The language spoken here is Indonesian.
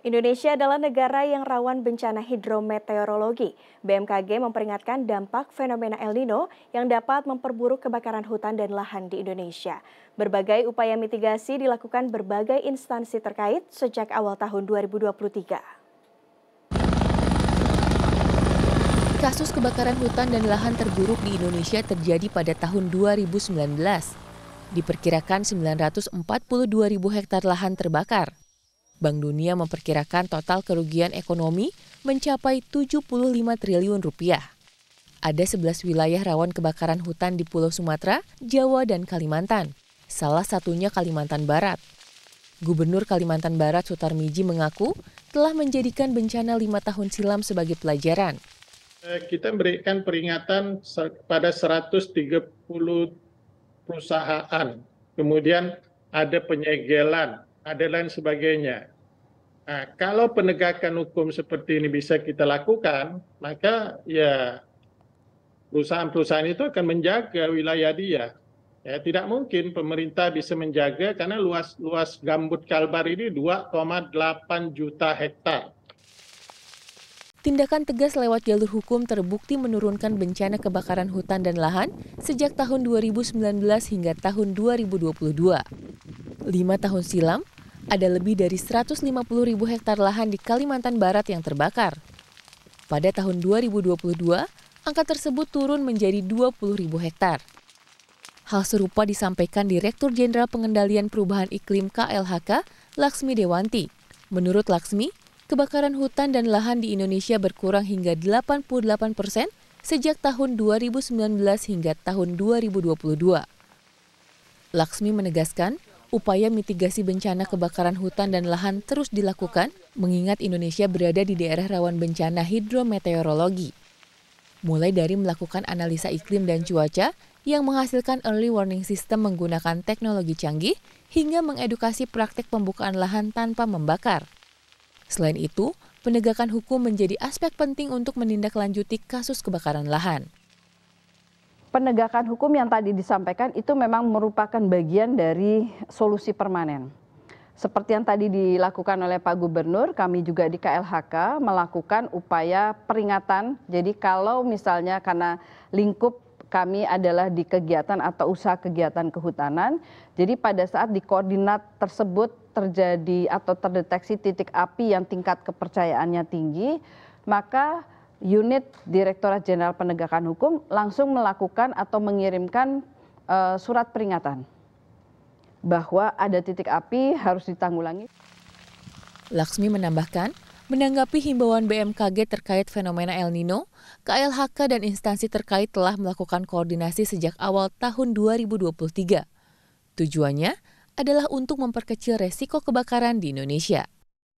Indonesia adalah negara yang rawan bencana hidrometeorologi. BMKG memperingatkan dampak fenomena El Nino yang dapat memperburuk kebakaran hutan dan lahan di Indonesia. Berbagai upaya mitigasi dilakukan berbagai instansi terkait sejak awal tahun 2023. Kasus kebakaran hutan dan lahan terburuk di Indonesia terjadi pada tahun 2019. Diperkirakan 942.000 hektar lahan terbakar. Bank Dunia memperkirakan total kerugian ekonomi mencapai 75 triliun rupiah. Ada 11 wilayah rawan kebakaran hutan di Pulau Sumatera, Jawa, dan Kalimantan. Salah satunya Kalimantan Barat. Gubernur Kalimantan Barat Sutarmiji mengaku telah menjadikan bencana 5 tahun silam sebagai pelajaran. Kita memberikan peringatan pada 130 perusahaan, kemudian ada penyegelan, ada lain sebagainya. Nah, kalau penegakan hukum seperti ini bisa kita lakukan, maka ya perusahaan-perusahaan itu akan menjaga wilayah dia. Ya, tidak mungkin pemerintah bisa menjaga karena luas gambut Kalbar ini 2,8 juta hektar. Tindakan tegas lewat jalur hukum terbukti menurunkan bencana kebakaran hutan dan lahan sejak tahun 2019 hingga tahun 2022. 5 tahun silam, ada lebih dari 150.000 hektar lahan di Kalimantan Barat yang terbakar. Pada tahun 2022, angka tersebut turun menjadi 20.000 hektar. Hal serupa disampaikan Direktur Jenderal Pengendalian Perubahan Iklim KLHK, Laksmi Dewanti. Menurut Laksmi, kebakaran hutan dan lahan di Indonesia berkurang hingga 88% sejak tahun 2019 hingga tahun 2022. Laksmi menegaskan, upaya mitigasi bencana kebakaran hutan dan lahan terus dilakukan, mengingat Indonesia berada di daerah rawan bencana hidrometeorologi. Mulai dari melakukan analisa iklim dan cuaca yang menghasilkan early warning system menggunakan teknologi canggih, hingga mengedukasi praktik pembukaan lahan tanpa membakar. Selain itu, penegakan hukum menjadi aspek penting untuk menindaklanjuti kasus kebakaran lahan. Penegakan hukum yang tadi disampaikan itu memang merupakan bagian dari solusi permanen. Seperti yang tadi dilakukan oleh Pak Gubernur, kami juga di KLHK melakukan upaya peringatan. Jadi kalau misalnya karena lingkup kami adalah di kegiatan atau usaha kegiatan kehutanan, jadi pada saat di koordinat tersebut terjadi atau terdeteksi titik api yang tingkat kepercayaannya tinggi, maka unit Direktorat Jenderal Penegakan Hukum langsung melakukan atau mengirimkan surat peringatan bahwa ada titik api harus ditanggulangi. Laksmi menambahkan, menanggapi himbauan BMKG terkait fenomena El Nino, KLHK dan instansi terkait telah melakukan koordinasi sejak awal tahun 2023. Tujuannya adalah untuk memperkecil resiko kebakaran di Indonesia.